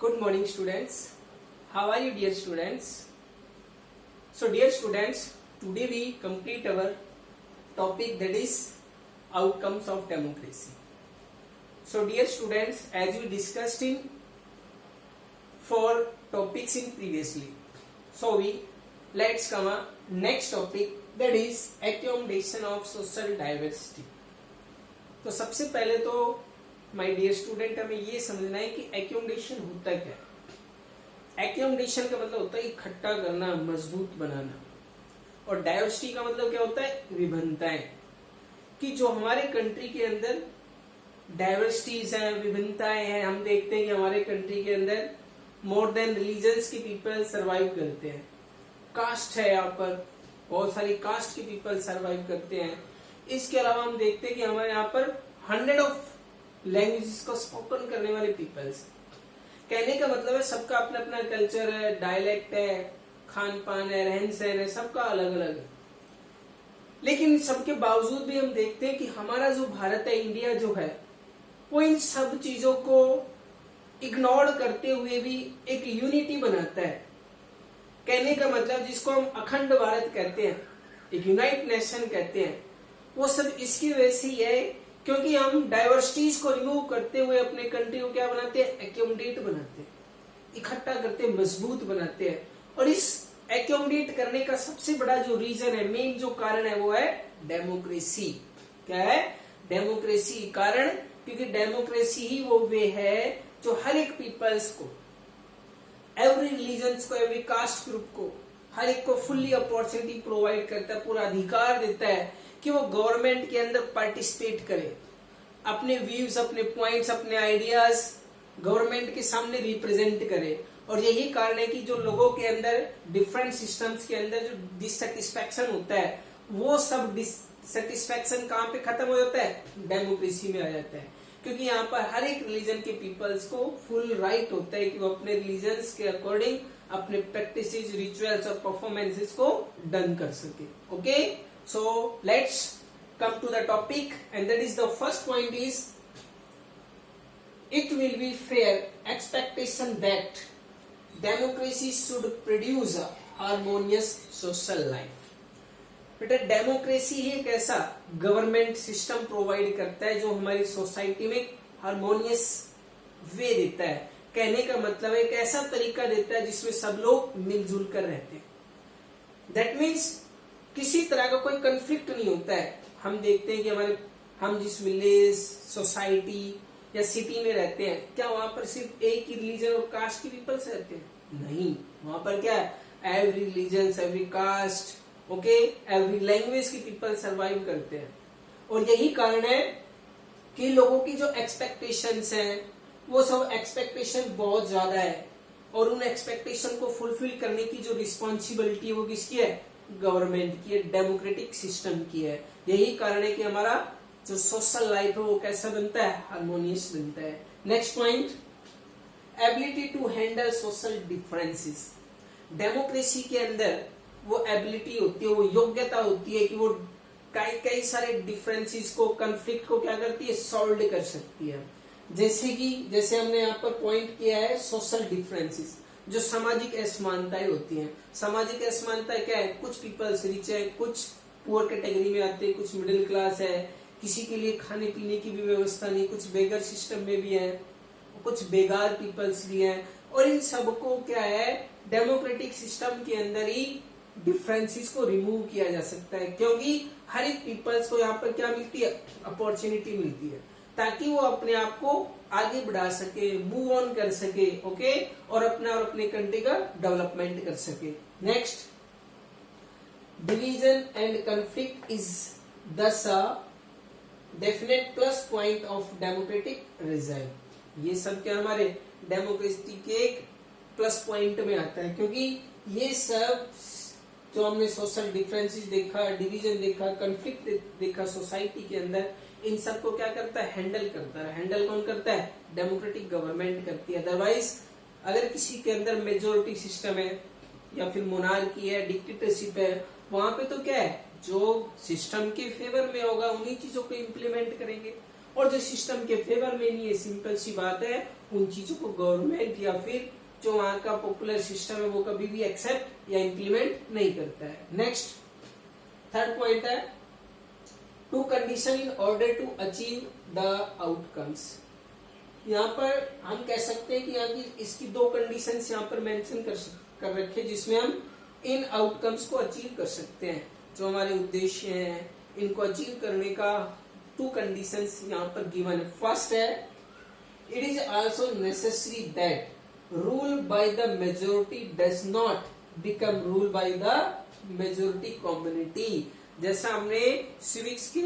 Good morning, students. How are you, dear students? So, dear students, today we complete our topic, that is outcomes of democracy. So, dear students, as we discussed in 4 topics in previously, so let's come a next topic, that is accommodation of social diversity. तो सबसे पहले तो my dear student हमें ये समझना है कि एक्योमोडेशन होता क्या है। एक्योमोडेशन का मतलब होता है इकट्ठा करना, मजबूत बनाना, और डाइवर्सिटी का मतलब क्या होता है, विभिन्नताएं। कि जो हमारे कंट्री के अंदर डाइवर्सिटीज हैं, विभिन्नताएं हैं, हम देखते हैं कि हमारे कंट्री के अंदर मोर देन रिलीजन्स के पीपल सरवाइव करते हैं। कास्ट है, यहाँ पर बहुत सारी कास्ट के पीपल सरवाइव करते हैं। इसके अलावा हम देखते हैं कि हमारे यहाँ पर 100 ऑफ लैंग्वेजेस को स्पोकन करने वाले पीपल्स। कहने का मतलब है सबका अपना अपना कल्चर है, डायलेक्ट है, खान पान है, रहन सहन है, सबका अलग अलग है। लेकिन सबके बावजूद भी हम देखते हैं कि हमारा जो भारत है, इंडिया जो है, वो इन सब चीजों को इग्नोर करते हुए भी एक यूनिटी बनाता है। कहने का मतलब जिसको हम अखंड भारत कहते हैं, एक यूनाइट नेशन कहते हैं, वो सब इसकी वजह से ही है क्योंकि हम डाइवर्सिटीज को रिमूव करते हुए अपने कंट्री को क्या बनाते हैं, एक्योमोडेट बनाते हैं, इकट्ठा करते हैं, मजबूत बनाते हैं। और इस एक्योमोडेट करने का सबसे बड़ा जो रीजन है, मेन जो कारण है, वो है डेमोक्रेसी। क्या है? डेमोक्रेसी। कारण क्योंकि डेमोक्रेसी ही वो वे है जो हर एक पीपल्स को, एवरी रिलीजन को, एवरी कास्ट ग्रुप को, हर एक को फुल्ली अपॉर्चुनिटी प्रोवाइड करता है, पूरा अधिकार देता है कि वो गवर्नमेंट के अंदर पार्टिसिपेट करे, अपने व्यूज, अपने पॉइंट्स, अपने आइडियाज गवर्नमेंट के सामने रिप्रेजेंट करे। और यही कारण है कि जो लोगों के अंदर डिफरेंट सिस्टम्स के अंदर जो डिससेटिस्फैक्शन होता है, वो सब डिससेटिस्फैक्शन कहाँ पे खत्म हो जाता है, डेमोक्रेसी में आ जाता है। क्योंकि यहाँ पर हर एक रिलीजन के पीपल्स को फुल राइट होता है कि वो अपने रिलीजन्स के अकॉर्डिंग अपने प्रैक्टिसेस, रिचुअल्स और परफॉर्मेंसेस को डन कर सके। Okay, so let's come to the topic, and that is the first point is it will be fair expectation that democracy should produce a harmonious social life. बेटा democracy ही एक ऐसा government system provide करता है जो हमारी society में harmonious वे देता है। कहने का मतलब एक ऐसा तरीका देता है जिसमें सब लोग मिलजुल कर रहते हैं। दैट मीन्स किसी तरह का कोई कंफ्लिक्ट नहीं होता है। हम देखते हैं कि हम जिस विलेज, सोसाइटी या सिटी में रहते हैं, क्या वहां पर सिर्फ एक ही रिलीजन और कास्ट के पीपल्स रहते हैं? नहीं, वहां पर क्या है, every religion, every caste, okay, every language के पीपल सरवाइव करते हैं। और यही कारण है कि लोगों की जो एक्सपेक्टेशंस हैं, वो सब एक्सपेक्टेशन बहुत ज्यादा है, और उन एक्सपेक्टेशन को फुलफिल करने की जो रिस्पॉन्सिबिलिटी है वो किसकी है, गवर्नमेंट की है, डेमोक्रेटिक सिस्टम की है। यही कारण है कि हमारा जो सोशल लाइफ है वो कैसा बनता है, हार्मोनियस बनता है। Next point, ability to handle social differences. Democracy के अंदर वो एबिलिटी होती है, वो योग्यता होती है कि वो कई सारे डिफरेंसेस को, कंफ्लिक्ट को क्या करती है, सॉल्व कर सकती है। जैसे हमने यहाँ पर पॉइंट किया है सोशल डिफरेंसेस, जो सामाजिक असमानताएं होती हैं। सामाजिक असमानताएं क्या है, कुछ पीपल्स रिच है, कुछ पुअर कैटेगरी में आते हैं, कुछ मिडिल क्लास है, किसी के लिए खाने पीने की भी व्यवस्था नहीं, कुछ बेगर सिस्टम में भी है, कुछ बेगार पीपल्स भी हैं। और इन सबको क्या है, डेमोक्रेटिक सिस्टम के अंदर ही डिफरेंसेस को रिमूव किया जा सकता है, क्योंकि हर एक पीपल्स को यहाँ पर क्या मिलती है, अपॉर्चुनिटी मिलती है, ताकि वो अपने आप को आगे बढ़ा सके, मूव ऑन कर सके, ओके, और अपने कंट्री का डेवलपमेंट कर सके। Next, division and conflict is thus a definite plus point of democratic result. ये सब क्या हमारे डेमोक्रेसी के एक प्लस पॉइंट में आता है, क्योंकि ये सब जो हमने सोशल डिफरेंसेस देखा, डिवीजन देखा, कॉन्फ्लिक्ट देखा सोसाइटी के अंदर, इन सब को क्या करता है, हैंडल करता है। हैंडल कौन करता है, डेमोक्रेटिक गवर्नमेंट करती है। अदरवाइज अगर किसी के अंदर मेजोरिटी सिस्टम है या फिर मोनार्की है, डिक्टेटरशिप है, वहां पे तो क्या है, जो सिस्टम के फेवर में होगा उन्हीं चीजों को इम्प्लीमेंट करेंगे, और जो सिस्टम के फेवर में नहीं है, सिंपल सी बात है, उन चीजों को गवर्नमेंट या फिर जो वहां का पॉपुलर सिस्टम है वो कभी भी एक्सेप्ट या इम्प्लीमेंट नहीं करता है। नेक्स्ट थर्ड पॉइंट है to condition in order to achieve the outcomes. यहाँ पर हम कह सकते हैं कि यहाँ की इसकी दो कंडीशंस यहाँ पर मेंशन कर रखे जिसमें हम इन आउटकम्स को अचीव कर सकते हैं। जो हमारे उद्देश्य हैं इनको अचीव करने का टू कंडीशंस यहाँ पर गिवन है। फर्स्ट है it is also necessary that rule by the majority does not become rule by the majority community. जैसा हमने सिविक्स के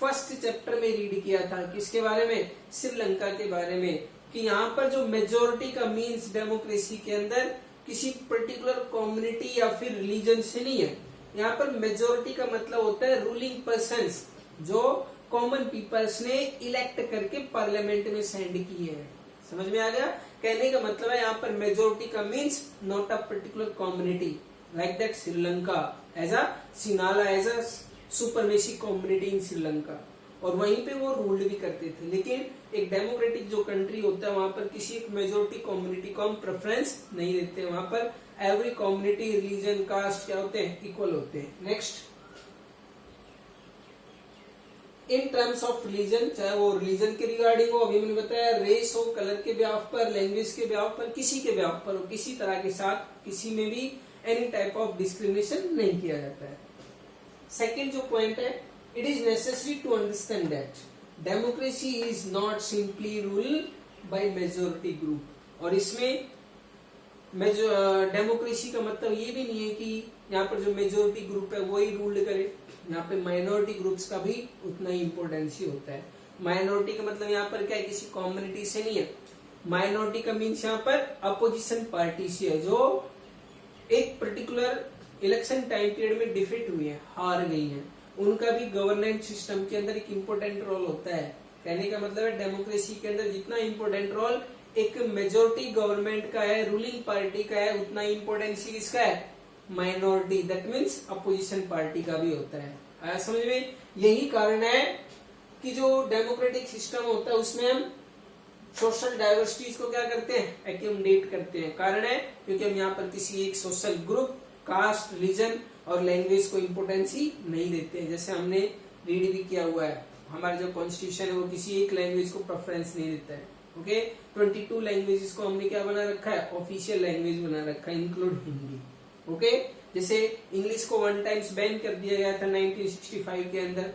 फर्स्ट चैप्टर में रीड किया था, किसके बारे में, श्रीलंका के बारे में, कि यहाँ पर जो मेजोरिटी का मीन्स डेमोक्रेसी के अंदर किसी पर्टिकुलर कम्युनिटी या फिर रिलीजन से नहीं है। यहाँ पर मेजोरिटी का मतलब होता है रूलिंग पर्संस, जो कॉमन पीपल्स ने इलेक्ट करके पार्लियामेंट में सेंड किए हैं। समझ में आ गया? कहने का मतलब है यहाँ पर मेजोरिटी का means not a particular community like that Sri Lanka as a Sinhala as a supremacy community in Sri Lanka, और वहीं पे वो रूल भी करते थे। लेकिन एक डेमोक्रेटिक जो कंट्री होता है वहां पर किसी एक मेजोरिटी कम्युनिटी को हम प्रेफरेंस नहीं देते। वहां पर एवरी कम्युनिटी, रिलीजन, कास्ट क्या होते हैं, इक्वल होते हैं। Next in terms of religion, चाहे वो रिलीजन के रिगार्डिंग हो, अभी मैंने बताया, रेस हो, कलर के ब्याह पर, लैंग्वेज के ब्याह पर, किसी के ब्याह पर हो, किसी तरह के साथ किसी में भी एनी टाइप ऑफ डिस्क्रिमिनेशन नहीं किया जाता है। सेकेंड जो पॉइंट है it is necessary to understand that democracy is not simply rule by majority group. और इसमें डेमोक्रेसी का मतलब ये भी नहीं है कि यहाँ पर जो मेजोरिटी ग्रुप है वही रूल करे। यहाँ पे माइनॉरिटी ग्रुप्स का भी उतना ही इम्पोर्टेंस ही होता है। माइनॉरिटी का मतलब यहाँ पर क्या है, किसी कम्युनिटी से नहीं है। माइनॉरिटी का मीन्स यहाँ पर अपोजिशन पार्टी से है, जो एक पर्टिकुलर इलेक्शन टाइम पीरियड में डिफीट हुई है, हार गई है, उनका भी गवर्नेंस सिस्टम के अंदर एक इम्पोर्टेंट रोल होता है। कहने का मतलब है डेमोक्रेसी के अंदर जितना इम्पोर्टेंट रोल एक मेजोरिटी गवर्नमेंट का है, रूलिंग पार्टी का है, उतना इम्पोर्टेंस किसका है, minority, that means opposition party का भी होता है। आया समझ में? यही कारण है कि जो डेमोक्रेटिक सिस्टम होता है उसमें हम सोशल डाइवर्सिटीज को क्या करते हैं, एक्यूमुलेट करते हैं। कारण है क्योंकि हम यहाँ पर किसी एक सोशल ग्रुप, कास्ट, रिलीजन और लैंग्वेज को इम्पोर्टेंस ही नहीं देते हैं। जैसे हमने रीड भी किया हुआ है, हमारा जो कॉन्स्टिट्यूशन है वो किसी एक लैंग्वेज को प्रेफरेंस नहीं देता है। ओके, 22 लैंग्वेजेस को हमने क्या बना रखा है, ऑफिशियल लैंग्वेज बना रखा है, इंक्लूड हिंदी। ओके, जैसे इंग्लिश को वन टाइम्स बैन कर दिया गया था 1965 के अंदर,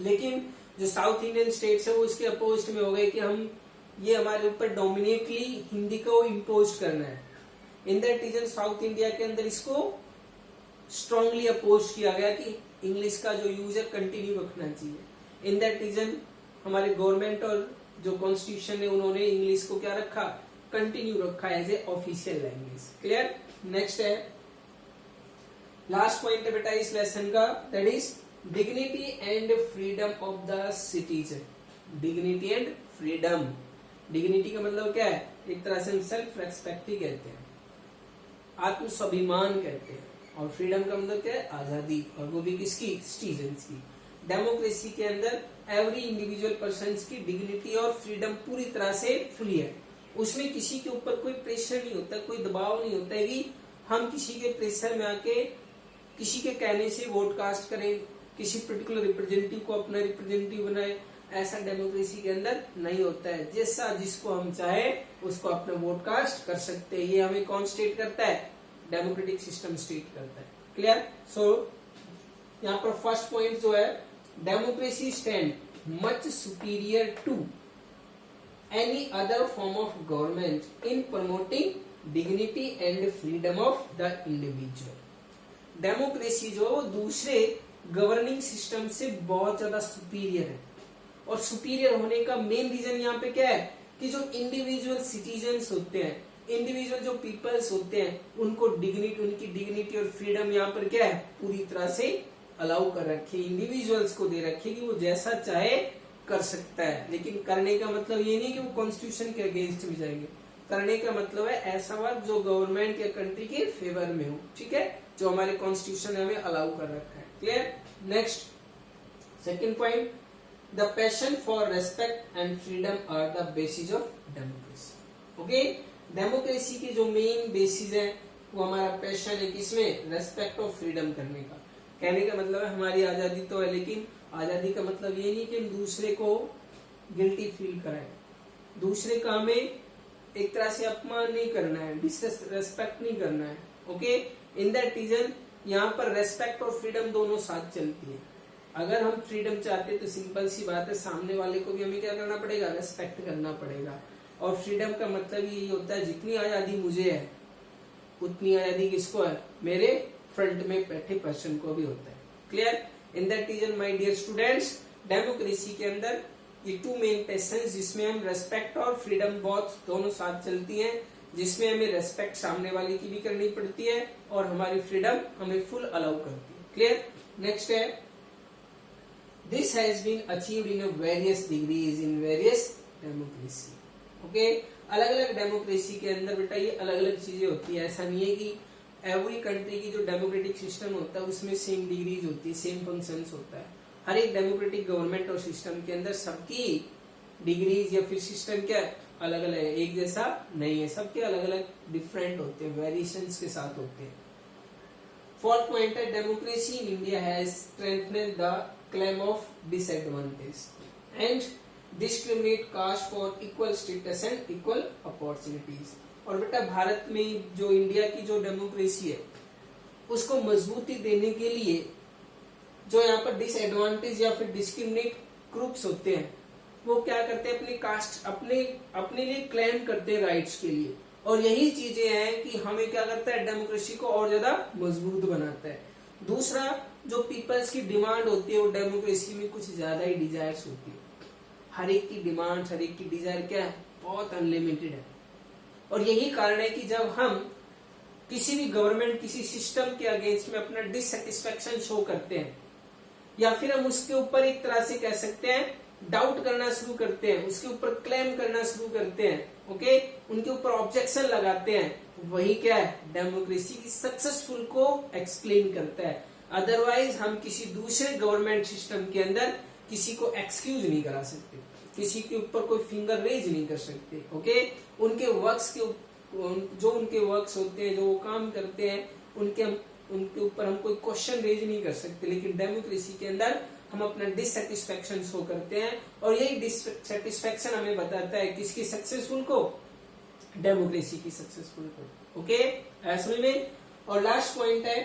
लेकिन जो साउथ इंडियन स्टेट्स है वो इसके अपोजिट में हो गए कि हम ये हमारे ऊपर डोमिनेटली हिंदी को इम्पोज करना है। In that reason south India के अंदर इसको स्ट्रांगली अपोज किया गया कि इंग्लिश का जो यूज है कंटिन्यू रखना चाहिए। इन दैट रीजन हमारे गवर्नमेंट और जो कॉन्स्टिट्यूशन है उन्होंने इंग्लिश को क्या रखा, कंटिन्यू रखा as a official language. Clear? Next है लास्ट पॉइंट है बेटा इस लेसन का, that is dignity and freedom of the citizen. Dignity and freedom, dignity का मतलब क्या है, एक तरह से हम सेल्फ रेस्पेक्ट ही कहते हैं, आत्म स्वाभिमान कहते हैं, और फ्रीडम का मतलब क्या है, आजादी, और वो भी किसकी, सिटीजन्स की। डेमोक्रेसी के अंदर एवरी इंडिविजुअल पर्सन की डिग्निटी और फ्रीडम पूरी तरह से फ्री है। उसमें किसी के ऊपर कोई प्रेशर नहीं होता, कोई दबाव नहीं होता है कि हम किसी के प्रेशर में आके किसी के कहने से वोट कास्ट करें, किसी पर्टिकुलर रिप्रेजेंटेटिव को अपना रिप्रेजेंटेटिव बनाए। ऐसा डेमोक्रेसी के अंदर नहीं होता है। जैसा जिसको हम चाहे उसको अपना वोट कास्ट कर सकते हैं। ये हमें कौन स्टेट करता है, डेमोक्रेटिक सिस्टम स्टेट करता है। क्लियर? सो यहाँ पर फर्स्ट पॉइंट जो है, democracy stand much superior to any other form of government in promoting dignity and freedom of the individual. Democracy जो वो दूसरे गवर्निंग सिस्टम से बहुत ज्यादा सुपीरियर है, और सुपीरियर होने का मेन रीजन यहाँ पे क्या है कि जो इंडिविजुअल सिटीजन्स होते हैं, इंडिविजुअल जो पीपल्स होते हैं, उनको डिग्निटी, उनकी डिग्निटी और फ्रीडम यहाँ पर क्या है, पूरी तरह से अलाउ कर रखी है, इंडिविजुअल्स को दे रखी है कि वो जैसा चाहे कर सकता है। लेकिन करने का मतलब ये नहीं कि वो कॉन्स्टिट्यूशन के अगेंस्ट भी जाएंगे। करने का मतलब है ऐसा वर्क जो गवर्नमेंट या कंट्री के फेवर में हो, ठीक है, जो हमारे कॉन्स्टिट्यूशन ने हमें अलाउ कर रखा है। Clear? Next second point, the passion for respect and freedom are the basis of democracy. Okay, democracy की जो मेन बेसिस है वो हमारा पैशन है, किसमें? रेस्पेक्ट और फ्रीडम करने का। कहने का मतलब है हमारी आजादी तो है, लेकिन आजादी का मतलब ये नहीं कि हम दूसरे को गिल्टी फील कराएं, दूसरे का हमें एक तरह से अपमान नहीं करना है, डिसरेस्पेक्ट नहीं करना है। ओके, इन दैट रीजन यहाँ पर रेस्पेक्ट और फ्रीडम दोनों साथ चलती है। अगर हम फ्रीडम चाहते हैं तो सिंपल सी बात है, सामने वाले को भी हमें क्या करना पड़ेगा? रेस्पेक्ट करना पड़ेगा। और फ्रीडम का मतलब यही होता है जितनी आजादी मुझे है उतनी आजादी किसको है? मेरे फ्रंट में बैठे पर्सन को भी होता है। Clear? In that reason my dear students, democracy के अंदर ये टू मेन पैशन जिसमें हम रेस्पेक्ट और फ्रीडम बहुत दोनों साथ चलती हैं, जिसमें हमें रेस्पेक्ट सामने वाले की भी करनी पड़ती है और हमारी फ्रीडम हमें फुल अलाउ करती है। क्लियर? नेक्स्ट है, this has been achieved in various degrees in various democracy. Okay, अलग अलग डेमोक्रेसी के अंदर बेटा ये अलग अलग चीजें होती है। ऐसा नहीं है कि एवरी कंट्री की जो डेमोक्रेटिक सिस्टम होता है उसमें सेम डिग्रीज होती है, सेम फंक्शंस होता है। हर एक डेमोक्रेटिक गवर्नमेंट और सिस्टम के अंदर सबकी डिग्रीज या फिर सिस्टम क्या अलग अलग है, एक जैसा नहीं है, सबके अलग अलग डिफरेंट होते हैं, वेरिएशंस के साथ होते हैं। फोर्थ पॉइंट है, democracy in India has strengthened the claim of disadvantage and discriminate caste for equal status and equal opportunities. और बेटा भारत में जो इंडिया की जो डेमोक्रेसी है उसको मजबूती देने के लिए जो यहाँ पर डिसएडवांटेज या फिर डिस्क्रिमिनेट ग्रुप्स होते हैं वो क्या करते हैं? अपनी कास्ट अपने लिए क्लेम करते हैं राइट्स के लिए, और यही चीजें हैं कि हमें क्या करता है? डेमोक्रेसी को और ज्यादा मजबूत बनाता है। दूसरा, जो पीपल्स की डिमांड होती है वो डेमोक्रेसी में कुछ ज्यादा ही डिजायर्स होती है। हर एक की डिमांड, हर एक की डिजायर क्या है? बहुत अनलिमिटेड है। और यही कारण है कि जब हम किसी भी गवर्नमेंट, किसी सिस्टम के अगेंस्ट में अपना डिससेटिस्फेक्शन शो करते हैं या फिर हम उसके ऊपर एक तरह से कह सकते हैं डाउट करना शुरू करते हैं, उसके ऊपर क्लेम करना शुरू करते हैं, ओके, उनके ऊपर ऑब्जेक्शन लगाते हैं, वही क्या है? डेमोक्रेसी की सक्सेसफुल को एक्सप्लेन करता है। अदरवाइज हम किसी दूसरे गवर्नमेंट सिस्टम के अंदर किसी को एक्सक्यूज नहीं करा सकते, किसी के ऊपर कोई फिंगर रेज नहीं कर सकते। ओके, उनके वर्क्स के जो उनके वर्क्स होते हैं, जो वो काम करते हैं, उनके ऊपर हम कोई क्वेश्चन रेज नहीं कर सकते। लेकिन डेमोक्रेसी के अंदर हम अपना डिससेटिस्फेक्शन शो करते हैं और यही डिससेटिस्फेक्शन हमें बताता है किसकी सक्सेसफुल को? डेमोक्रेसी की सक्सेसफुल को। ओके, समझ में? और लास्ट पॉइंट है,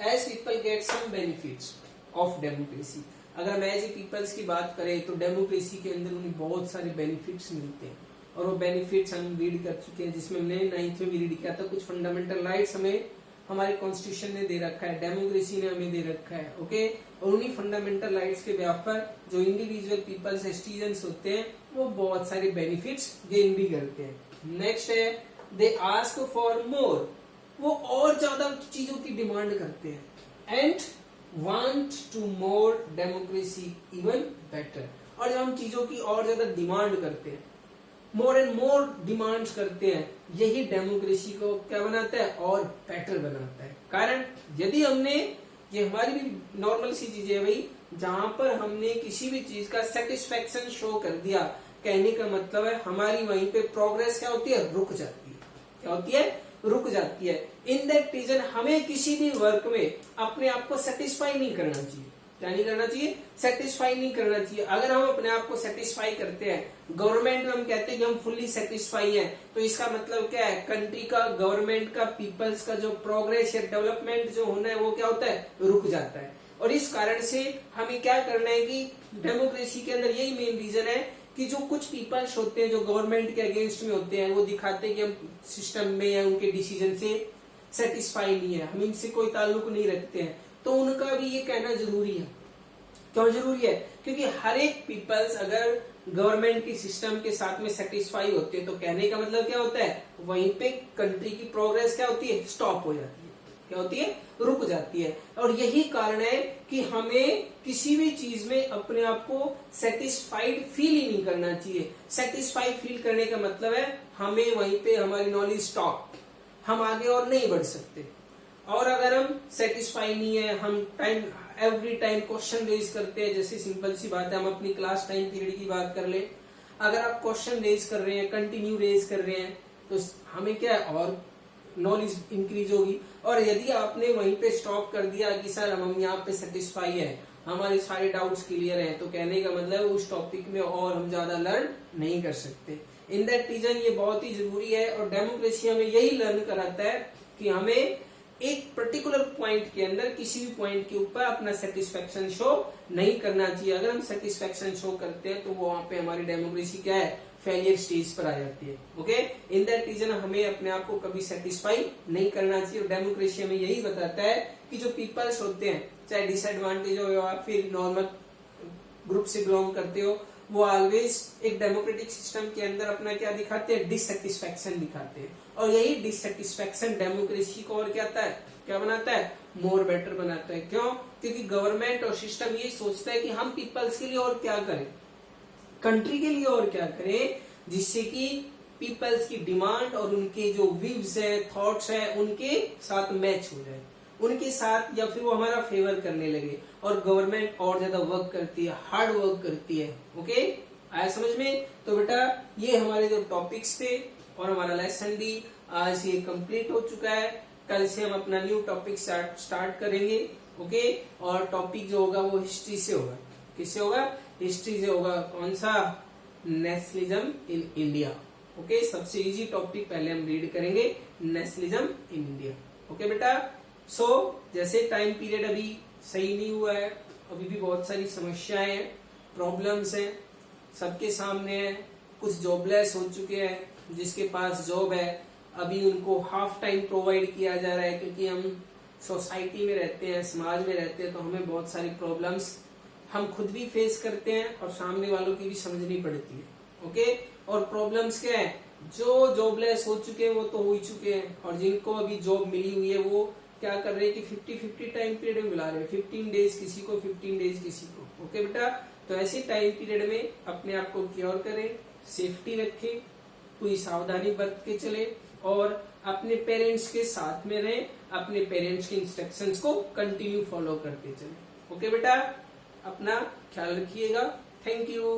as people get some benefits of democracy. अगर हम एज ए पीपल्स की बात करें तो डेमोक्रेसी के अंदर उन्हें बहुत सारे बेनिफिट्स मिलते हैं और वो बेनिफिट्स हम रीड कर चुके हैं, जिसमें हमने 9th में भी रीड किया था। कुछ फंडामेंटल राइट्स हमें हमारे कॉन्स्टिट्यूशन ने दे रखा है, डेमोक्रेसी ने हमें दे रखा है। ओके, और उन्हीं फंडामेंटल राइट्स के बेस पर जो इंडिविजुअल पीपल्स सिटीजन्स होते हैं वो बहुत सारे बेनिफिट्स गेन भी करते हैं। नेक्स्ट है, दे आस्क फॉर मोर, वो और ज्यादा चीजों की डिमांड करते हैं। And want to more democracy even better, और जब हम चीजों की और ज्यादा डिमांड करते हैं, मोर एंड मोर डिमांड्स करते हैं, यही डेमोक्रेसी को क्या बनाता है? और बेटर बनाता है। कारण यदि हमने, ये हमारी भी नॉर्मल सी चीजें है भाई, जहां पर हमने किसी भी चीज का सेटिस्फेक्शन शो कर दिया, कहने का मतलब है हमारी वहीं पे प्रोग्रेस क्या होती है? रुक जाती है। क्या होती है? रुक जाती है। इन दैट रीजन हमें किसी भी वर्क में अपने आप को सेटिस्फाई नहीं करना चाहिए। क्या नहीं करना चाहिए? सेटिस्फाई नहीं करना चाहिए। अगर हम अपने आप को सेटिस्फाई करते हैं, गवर्नमेंट में हम कहते हैं कि हम फुल्ली सेटिस्फाई हैं, तो इसका मतलब क्या है? कंट्री का, गवर्नमेंट का, पीपल्स का जो प्रोग्रेस या डेवलपमेंट जो होना है वो क्या होता है? रुक जाता है। और इस कारण से हमें क्या करना है कि डेमोक्रेसी के अंदर यही मेन रीजन है कि जो कुछ पीपल्स होते हैं जो गवर्नमेंट के अगेंस्ट में होते हैं, वो दिखाते हैं कि हम सिस्टम में या उनके डिसीजन से सेटिस्फाई नहीं है, हम इनसे कोई ताल्लुक नहीं रखते हैं, तो उनका भी ये कहना जरूरी है। क्यों जरूरी है? क्योंकि हर एक पीपल्स अगर गवर्नमेंट की सिस्टम के साथ में सेटिस्फाई होते हैं तो कहने का मतलब क्या होता है? वहीं पे कंट्री की प्रोग्रेस क्या होती है? स्टॉप हो जाती है। क्या होती है? रुक जाती है। और यही कारण है कि हमें किसी भी चीज में अपने आप को सेटिस्फाइड फील ही नहीं करना चाहिए। सेटिस्फाइड फील करने का मतलब है हमें वहीं पे हमारी नॉलेज स्टॉप, हम आगे और नहीं बढ़ सकते। और अगर हम सेटिस्फाई नहीं है, हम time every time question raise करते हैं। जैसे सिंपल सी बात है, हम अपनी क्लास टाइम पीरियड की बात कर ले, अगर आप क्वेश्चन रेज कर रहे हैं, कंटिन्यू रेज कर रहे हैं, तो हमें क्या है और नॉलेज इंक्रीज होगी। और यदि आपने वहीं पे स्टॉप कर दिया कि सर हम यहाँ पे सेटिस्फाई है, हमारे सारे डाउट्स क्लियर हैं, तो कहने का मतलब उस टॉपिक में और हम ज्यादा लर्न नहीं कर सकते। इन दैट रीजन ये बहुत ही जरूरी है, और डेमोक्रेसी हमें यही लर्न कराता है कि हमें एक पर्टिकुलर पॉइंट के अंदर किसी भी पॉइंट के ऊपर अपना सेटिस्फेक्शन शो नहीं करना चाहिए। अगर हम सेटिस्फेक्शन शो करते हैं तो वहां पे हमारी डेमोक्रेसी क्या है, फेलियर स्टेज पर आ जाती है। ओके, इन दैट रीजन हमें अपने आप को कभी सेटिस्फाई नहीं करना चाहिए। और डेमोक्रेसी हमें यही बताता है कि जो पीपल्स होते हैं, चाहे डिसएडवांटेज हो या फिर नॉर्मल ग्रुप से बिलोंग करते हो, वो ऑलवेज एक डेमोक्रेटिक सिस्टम के अंदर अपना क्या दिखाते हैं, डिससेटिस्फेक्शन दिखाते हैं। और यही डिससेटिस्फेक्शन डेमोक्रेसी को और क्या बनाता है, मोर बेटर बनाता है। क्यों? क्योंकि गवर्नमेंट और सिस्टम ये सोचता है कि हम पीपल्स के लिए और क्या करें, कंट्री के लिए और क्या करें, जिससे कि पीपल्स की डिमांड और उनके जो व्यूज है, थॉट्स है, उनके साथ मैच हो जाए, उनके साथ, या फिर वो हमारा फेवर करने लगे। और गवर्नमेंट और ज्यादा वर्क करती है, हार्ड वर्क करती है। ओके, आया समझ में? तो बेटा ये हमारे जो टॉपिक्स थे और हमारा लेसन भी आज ये कंप्लीट हो चुका है। कल से हम अपना न्यू टॉपिक स्टार्ट करेंगे। ओके, और टॉपिक जो होगा वो हिस्ट्री से होगा। किससे होगा? हिस्ट्री से होगा। कौन सा? Nationalism in India. ओके, सबसे इजी टॉपिक पहले हम रीड करेंगे, नेशनलिज्म इन इंडिया। ओके बेटा, जैसे टाइम पीरियड अभी सही नहीं हुआ है, अभी भी बहुत सारी समस्याएं हैं, प्रॉब्लम्स हैं, सबके सामने है। कुछ जॉबलेस हो चुके हैं, जिसके पास जॉब है अभी उनको हाफ टाइम प्रोवाइड किया जा रहा है, क्योंकि हम सोसाइटी में रहते हैं, समाज में रहते हैं, तो हमें बहुत सारी प्रॉब्लम्स हम खुद भी फेस करते हैं और सामने वालों की भी समझनी पड़ती है। ओके, और प्रॉब्लम्स क्या है, जो जॉबलेस हो चुके हैं वो तो हो ही चुके हैं, और जिनको अभी जॉब मिली हुई है वो क्या कर रहे हैं कि 50-50 टाइम पीरियड में मिला रहे हैं, 15 डेज किसी को, 15 डेज किसी को। ओके बेटा, तो ऐसे टाइम पीरियड में अपने आप को क्योर करें, सेफ्टी रखें, पूरी सावधानी बरत के चले, और अपने पेरेंट्स के साथ में रहें, अपने पेरेंट्स के इंस्ट्रक्शंस को कंटिन्यू फॉलो करते चले। ओके बेटा, अपना ख्याल रखिएगा। Thank you.